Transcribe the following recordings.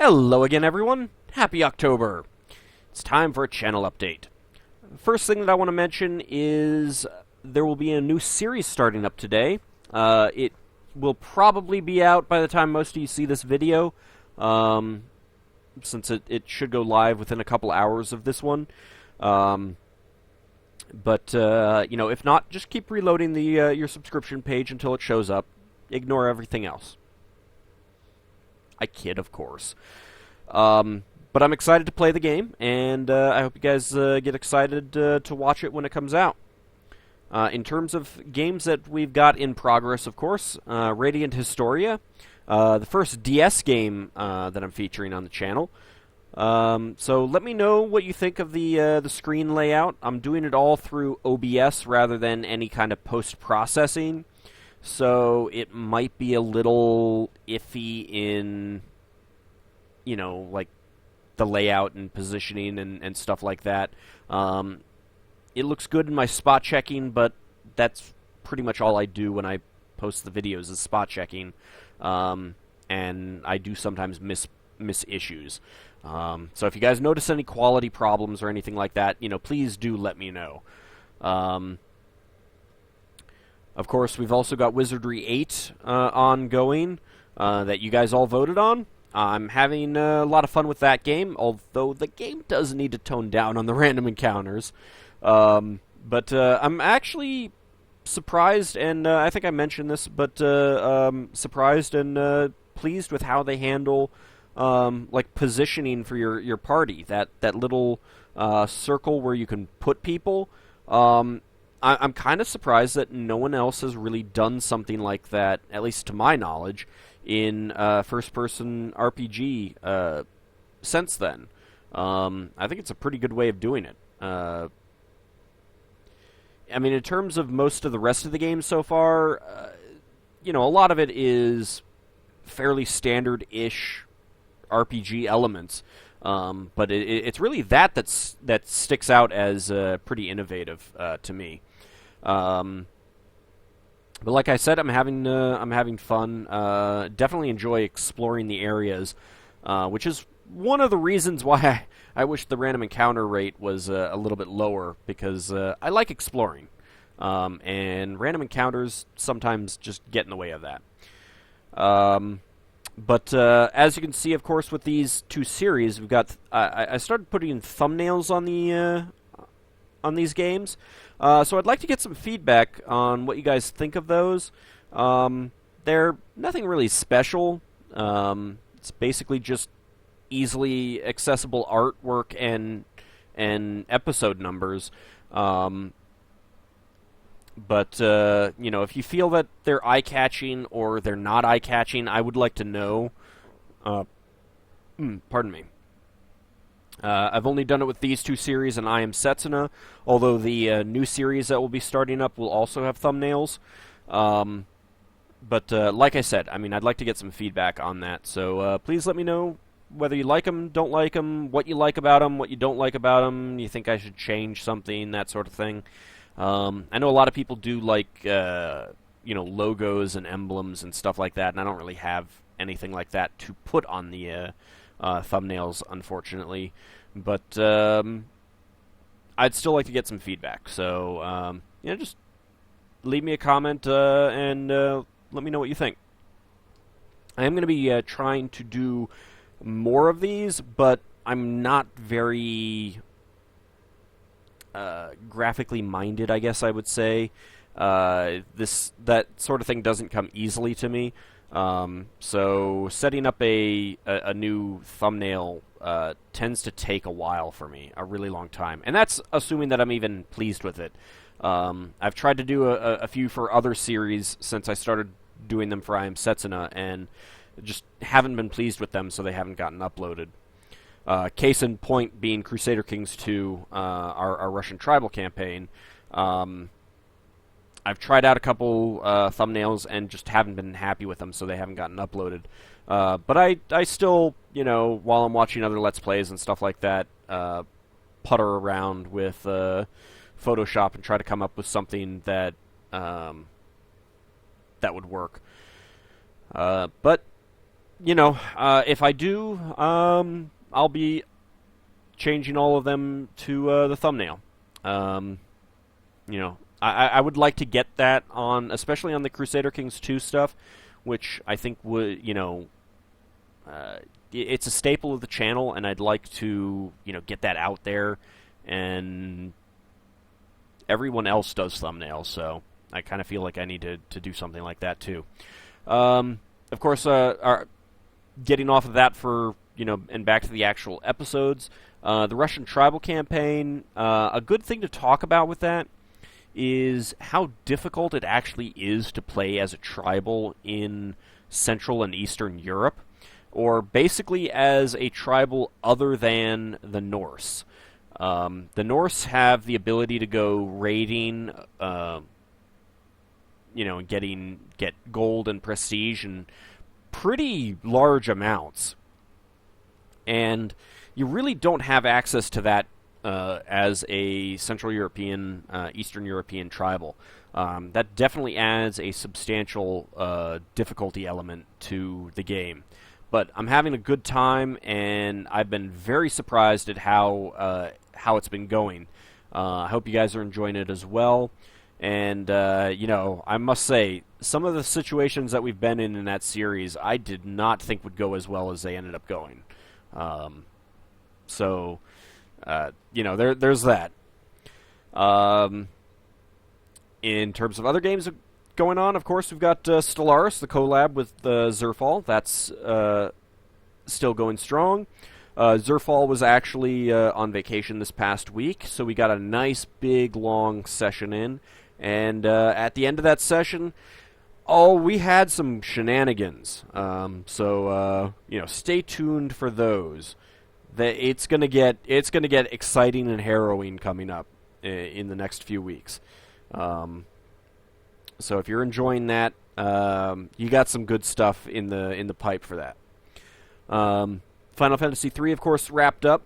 Hello again, everyone. Happy October. It's time for a channel update. First thing that I want to mention is there will be a new series starting up today. It will probably be out by the time most of you see this video, since it should go live within a couple hours of this one. But if not, just keep reloading your subscription page until it shows up. Ignore everything else. I kid, of course. But I'm excited to play the game, and I hope you guys get excited to watch it when it comes out. In terms of games that we've got in progress, of course, Radiant Historia, the first DS game that I'm featuring on the channel. So let me know what you think of the screen layout. I'm doing it all through OBS rather than any kind of post-processing. So it might be a little iffy in, like the layout and positioning and stuff like that. It looks good in my spot checking, but that's pretty much all I do when I post the videos is spot checking. And I do sometimes miss issues. So if you guys notice any quality problems or anything like that, please do let me know. Of course, we've also got Wizardry 8 ongoing that you guys all voted on. I'm having a lot of fun with that game, although the game does need to tone down on the random encounters. But I'm actually surprised, and I think I mentioned this, but surprised and pleased with how they handle positioning for your party. That little circle where you can put people. I'm kind of surprised that no one else has really done something like that, at least to my knowledge, in first-person RPG since then. I think it's a pretty good way of doing it. In terms of most of the rest of the game so far, a lot of it is fairly standard-ish RPG elements. But it's really that sticks out as pretty innovative to me. But like I said, I'm having fun. Definitely enjoy exploring the areas, which is one of the reasons why I wish the random encounter rate was a little bit lower, because I like exploring, and random encounters sometimes just get in the way of that. But as you can see, of course, with these two series, we've got. I started putting thumbnails on these games, so I'd like to get some feedback on what you guys think of those. They're nothing really special. It's basically just easily accessible artwork and episode numbers. But, if you feel that they're eye-catching or they're not eye-catching, I would like to know. Pardon me. I've only done it with these two series, and I Am Setsuna, although the new series that will be starting up will also have thumbnails. But like I said, I'd like to get some feedback on that, so please let me know whether you like them, don't like them, what you like about them, what you don't like about them, you think I should change something, that sort of thing. I know a lot of people do like, logos and emblems and stuff like that, and I don't really have anything like that to put on the thumbnails, unfortunately. But I'd still like to get some feedback. So, just leave me a comment and let me know what you think. I am going to be trying to do more of these, but I'm not very graphically minded, I guess I would say. That sort of thing doesn't come easily to me. So setting up a new thumbnail tends to take a while for me, a really long time. And that's assuming that I'm even pleased with it. I've tried to do a few for other series since I started doing them for I Am Setsuna, and just haven't been pleased with them, so they haven't gotten uploaded. Case in point being Crusader Kings 2, our Russian tribal campaign. I've tried out a couple thumbnails and just haven't been happy with them, so they haven't gotten uploaded. But I still, while I'm watching other Let's Plays and stuff like that, putter around with Photoshop and try to come up with something that would work. But if I do, I'll be changing all of them to the thumbnail. Um, I would like to get that on, especially on the Crusader Kings 2 stuff, which I think would, it's a staple of the channel, and I'd like to, get that out there, and everyone else does thumbnails, so I kind of feel like I need to do something like that too. Of course, getting off of that and back to the actual episodes, the Russian tribal campaign, a good thing to talk about with that is how difficult it actually is to play as a tribal in Central and Eastern Europe, or basically as a tribal other than the Norse. The Norse have the ability to go raiding, and get gold and prestige in pretty large amounts. And you really don't have access to that as a Central European, Eastern European tribal. That definitely adds a substantial difficulty element to the game. But I'm having a good time, and I've been very surprised at how it's been going. I hope you guys are enjoying it as well. And, I must say, some of the situations that we've been in that series, I did not think would go as well as they ended up going. There's that. In terms of other games going on, of course, we've got Stellaris, the collab with Zerfall. That's still going strong. Zerfall was actually on vacation this past week, so we got a nice, big, long session in. And at the end of that session, we had some shenanigans. Stay tuned for those. It's gonna get exciting and harrowing coming up in the next few weeks. So if you're enjoying that, you got some good stuff in the pipe for that. Final Fantasy III, of course, wrapped up.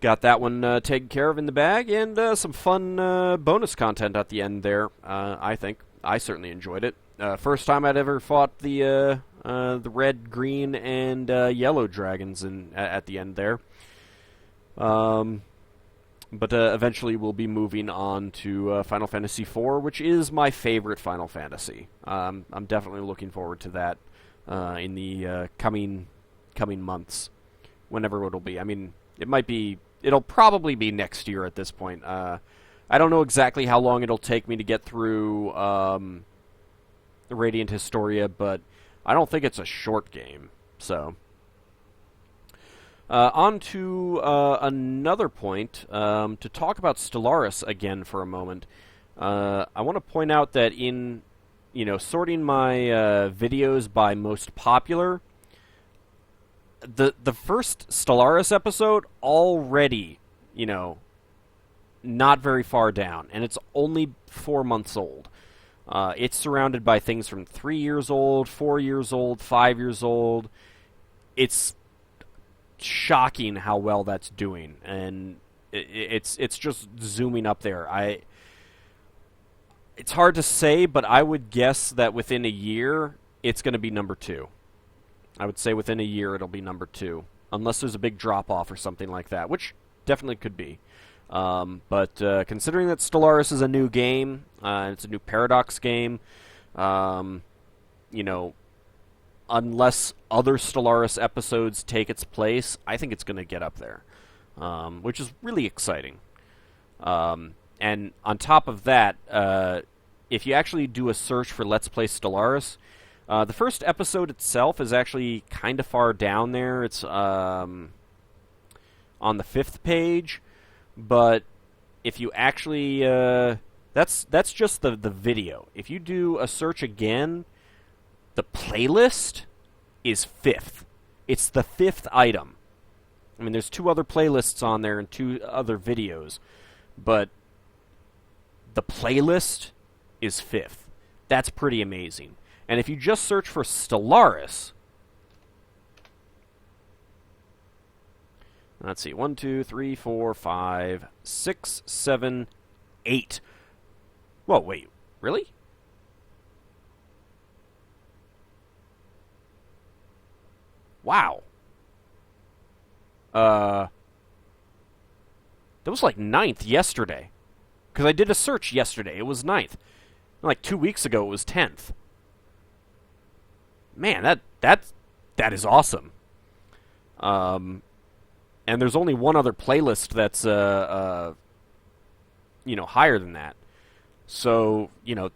Got that one taken care of in the bag, and some fun bonus content at the end there. I think I certainly enjoyed it. First time I'd ever fought the red, green, and yellow dragons at the end there. But eventually we'll be moving on to Final Fantasy IV, which is my favorite Final Fantasy. I'm definitely looking forward to that in the coming months, whenever it'll be. I mean, it'll probably be next year at this point. I don't know exactly how long it'll take me to get through Radiant Historia, but I don't think it's a short game. So, on to another point, to talk about Stellaris again for a moment. I want to point out that in, sorting my videos by most popular, the first Stellaris episode already, not very far down, and it's only 4 months old. It's surrounded by things from 3 years old, 4 years old, 5 years old. It's shocking how well that's doing, and it's just zooming up there. It's hard to say, but I would guess that within a year, it's going to be number 2. I would say within a year it'll be number 2, unless there's a big drop-off or something like that, which definitely could be. But considering that Stellaris is a new game, it's a new Paradox game, unless other Stellaris episodes take its place, I think it's going to get up there, which is really exciting. And on top of that, if you actually do a search for Let's Play Stellaris, the first episode itself is actually kind of far down there. It's on the 5th page, but if you actually... that's just the video. If you do a search again, the playlist is 5th. It's the 5th item. I mean, there's 2 other playlists on there and 2 other videos, but the playlist is 5th. That's pretty amazing. And if you just search for Stellaris, let's see, 1, 2, 3, 4, 5, 6, 7, 8. Whoa, wait, really? Wow. That was like 9th yesterday. Because I did a search yesterday. It was 9th. Like 2 weeks ago, it was 10th. Man, that is awesome. And there's only one other playlist that's higher than that. So,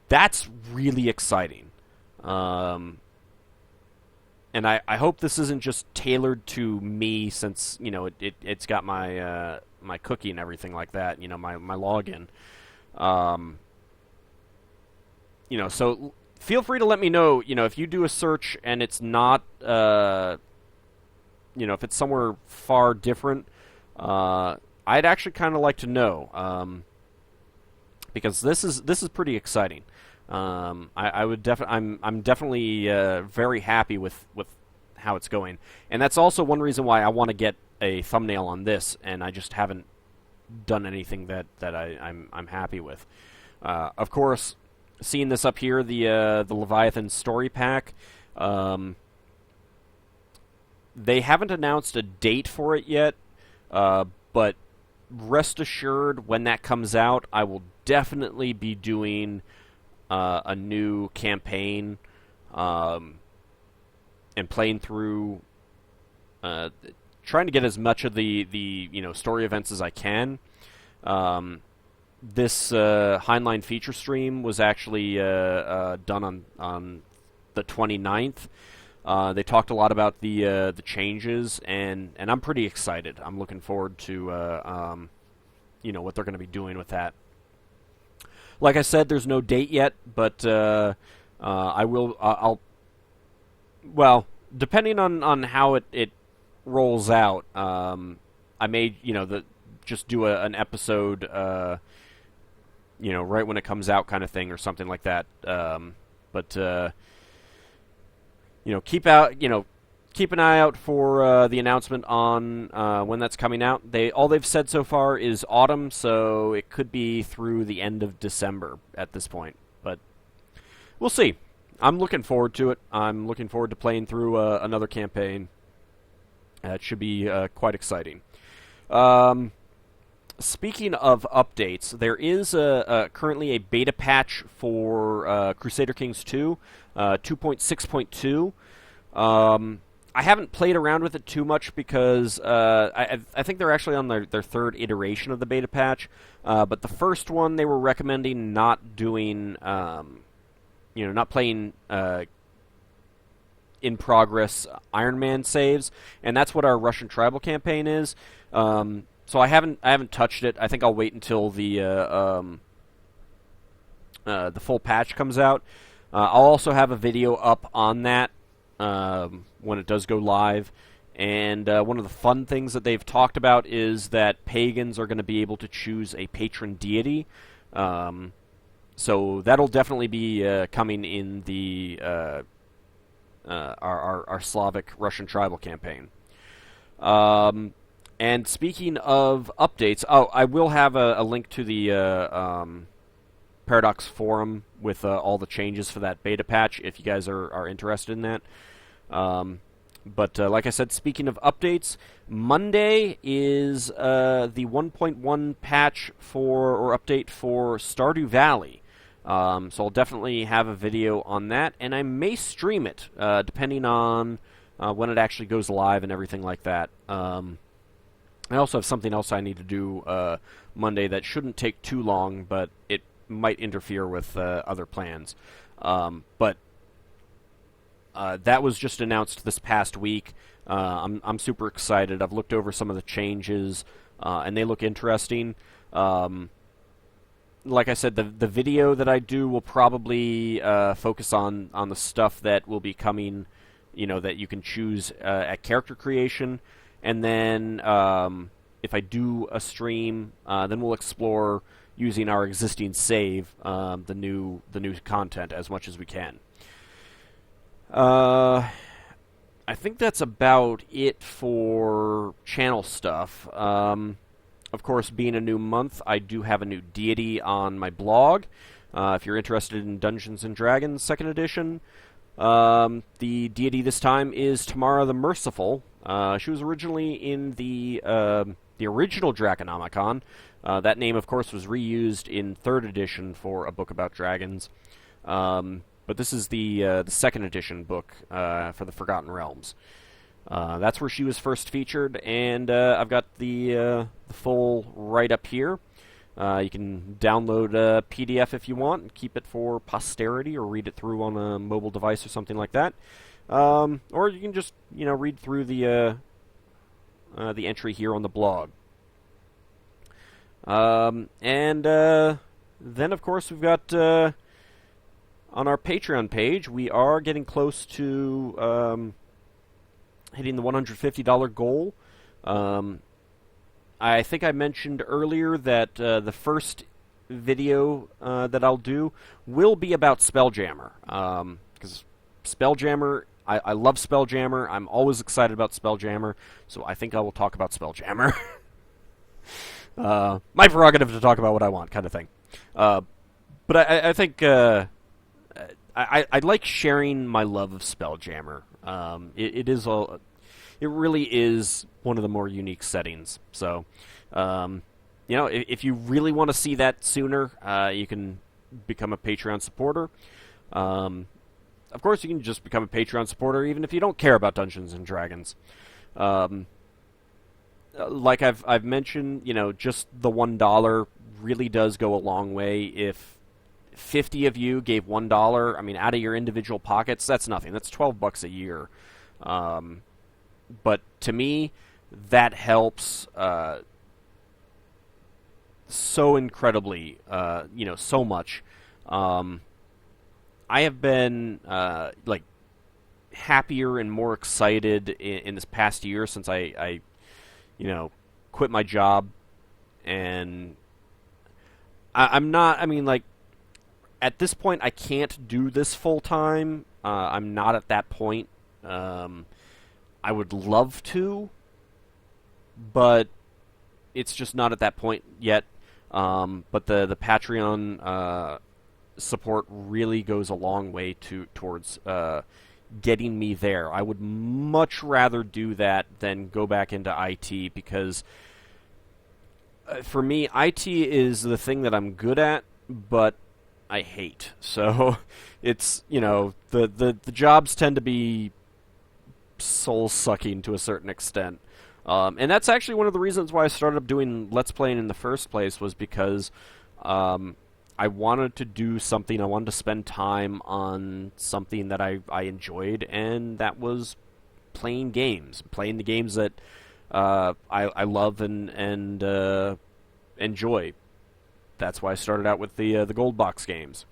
that's really exciting. And I hope this isn't just tailored to me, since it's got my my cookie and everything like that. My login. So feel free to let me know. If you do a search and it's not, if it's somewhere far different, I'd actually kind of like to know, because this is pretty exciting. I would I'm definitely very happy with how it's going, and that's also one reason why I want to get a thumbnail on this, and I just haven't done anything that I'm happy with. Of course, seeing this up here, the Leviathan story pack. They haven't announced a date for it yet, but rest assured, when that comes out, I will definitely be doing a new campaign, and playing through, trying to get as much of the story events as I can. This Heinlein feature stream was actually done on the 29th. They talked a lot about the changes, and I'm pretty excited. I'm looking forward to what they're going to be doing with that. Like I said, there's no date yet, but I'll depending on how it rolls out, I may just do an episode right when it comes out, kind of thing, or something like that. But keep an eye out for the announcement on when that's coming out. All they've said so far is autumn, so it could be through the end of December at this point. But we'll see. I'm looking forward to it. I'm looking forward to playing through another campaign. It should be quite exciting. Speaking of updates, there is currently a beta patch for Crusader Kings 2, 2.6.2. I haven't played around with it too much because I think they're actually on their third iteration of the beta patch. But the first one, they were recommending not doing, not playing in progress Iron Man saves, and that's what our Russian tribal campaign is. So I haven't touched it. I think I'll wait until the full patch comes out. I'll also have a video up on that when it does go live. And one of the fun things that they've talked about is that pagans are going to be able to choose a patron deity. So that'll definitely be coming in the our Slavic Russian tribal campaign. And speaking of updates, I will have a link to the Paradox forum with all the changes for that beta patch if you guys are interested in that. But like I said, speaking of updates, Monday is the 1.1 patch or update for Stardew Valley. So I'll definitely have a video on that, and I may stream it, depending on when it actually goes live and everything like that. I also have something else I need to do Monday that shouldn't take too long, but it might interfere with other plans. But that was just announced this past week. I'm super excited. I've looked over some of the changes, and they look interesting. Like I said, the video that I do will probably focus on the stuff that will be coming, that you can choose at character creation. And then if I do a stream, then we'll explore using our existing save, the new content as much as we can. I think that's about it for channel stuff. Of course, being a new month, I do have a new deity on my blog. If you're interested in Dungeons & Dragons 2nd Edition, The deity this time is Tamara the Merciful. She was originally in the original Draconomicon. That name, of course, was reused in 3rd edition for a book about dragons. But this is the 2nd edition book for the Forgotten Realms. That's where she was first featured, and I've got the full write-up here. You can download a PDF if you want and keep it for posterity, or read it through on a mobile device or something like that. Or you can just, read through the entry here on the blog. And then, of course, we've got on our Patreon page, we are getting close to hitting the $150 goal. I think I mentioned earlier that the first video that I'll do will be about Spelljammer. Because Spelljammer, I love Spelljammer. I'm always excited about Spelljammer, so I think I will talk about Spelljammer. My prerogative to talk about what I want, kind of thing. But I think I like sharing my love of Spelljammer. It really is one of the more unique settings. So, if you really want to see that sooner, you can become a Patreon supporter. Of course, you can just become a Patreon supporter even if you don't care about Dungeons and Dragons. Like I've mentioned, just the $1 really does go a long way. If 50 of you gave $1, out of your individual pockets, that's nothing. That's $12 a year. But to me, that helps so incredibly, so much. I have been happier and more excited in this past year since I quit my job, and I'm not. At this point, I can't do this full time. I'm not at that point. I would love to, but it's just not at that point yet. But the Patreon support really goes a long way towards getting me there. I would much rather do that than go back into IT, because for me, IT is the thing that I'm good at, but I hate. So it's, the jobs tend to be soul-sucking to a certain extent. And that's actually one of the reasons why I started doing Let's Playing in the first place, was because I wanted to do something. I wanted to spend time on something that I enjoyed, and that was playing games. Playing the games that I love and enjoy. That's why I started out with the Gold Box games.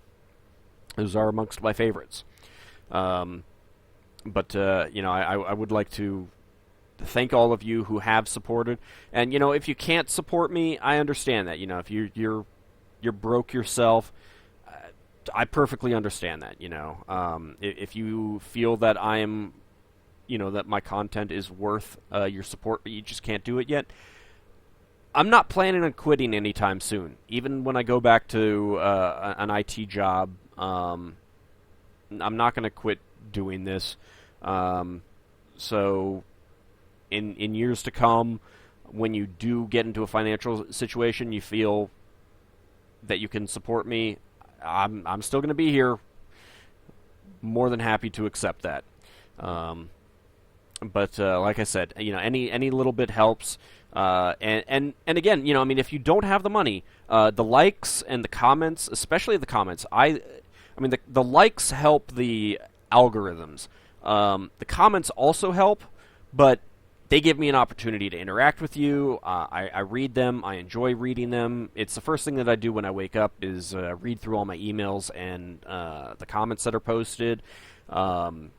Those are amongst my favorites. But I would like to thank all of you who have supported. And, if you can't support me, I understand that. If you're broke yourself, I perfectly understand that, If you feel that I am, that my content is worth your support, but you just can't do it yet, I'm not planning on quitting anytime soon. Even when I go back to an IT job, I'm not going to quit doing this. So in years to come, when you do get into a financial situation, you feel that you can support me, I'm still going to be here. More than happy to accept that. But like I said, any little bit helps. And again, if you don't have the money, the likes and the comments, especially the comments, the likes help the algorithms. The comments also help, but they give me an opportunity to interact with you. I read them. I enjoy reading them. It's the first thing that I do when I wake up is read through all my emails and the comments that are posted. And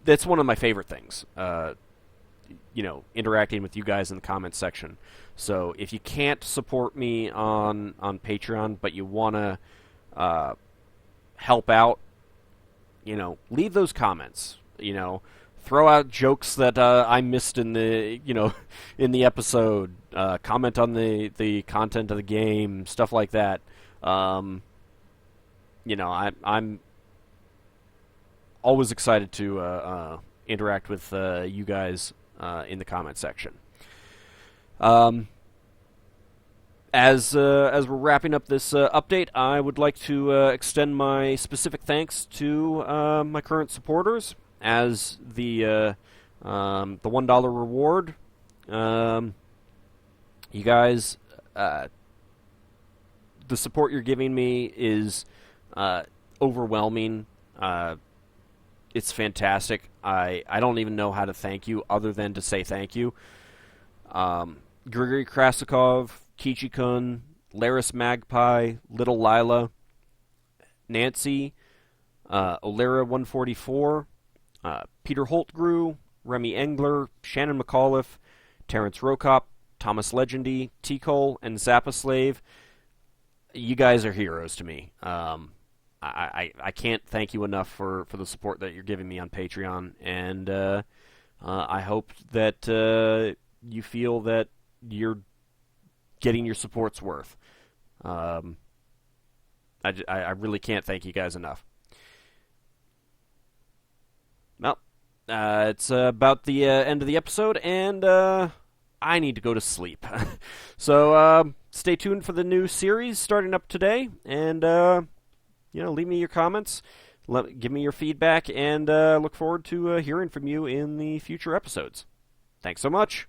that's one of my favorite things, interacting with you guys in the comments section. So if you can't support me on Patreon, but you want to help out, leave those comments. Throw out jokes that I missed in the in the episode. Comment on the content of the game, stuff like that. I'm always excited to interact with you guys in the comment section. As we're wrapping up this update, I would like to extend my specific thanks to my current supporters as the $1 reward. You guys, the support you're giving me is overwhelming. It's fantastic. I don't even know how to thank you other than to say thank you. Grigory Krasikov, Kichi-kun, Laris Magpie, Little Lila, Nancy, Olera144, Peter Holtgrew, Remy Engler, Shannon McAuliffe, Terrence Rokop, Thomas Legendy, T-Cole, and Zappa Slave. You guys are heroes to me. I can't thank you enough for the support that you're giving me on Patreon, and I hope that you feel that you're getting your support's worth. I really can't thank you guys enough. Well, it's about the end of the episode, and I need to go to sleep. So stay tuned for the new series starting up today, and leave me your comments, give me your feedback, and look forward to hearing from you in the future episodes. Thanks so much.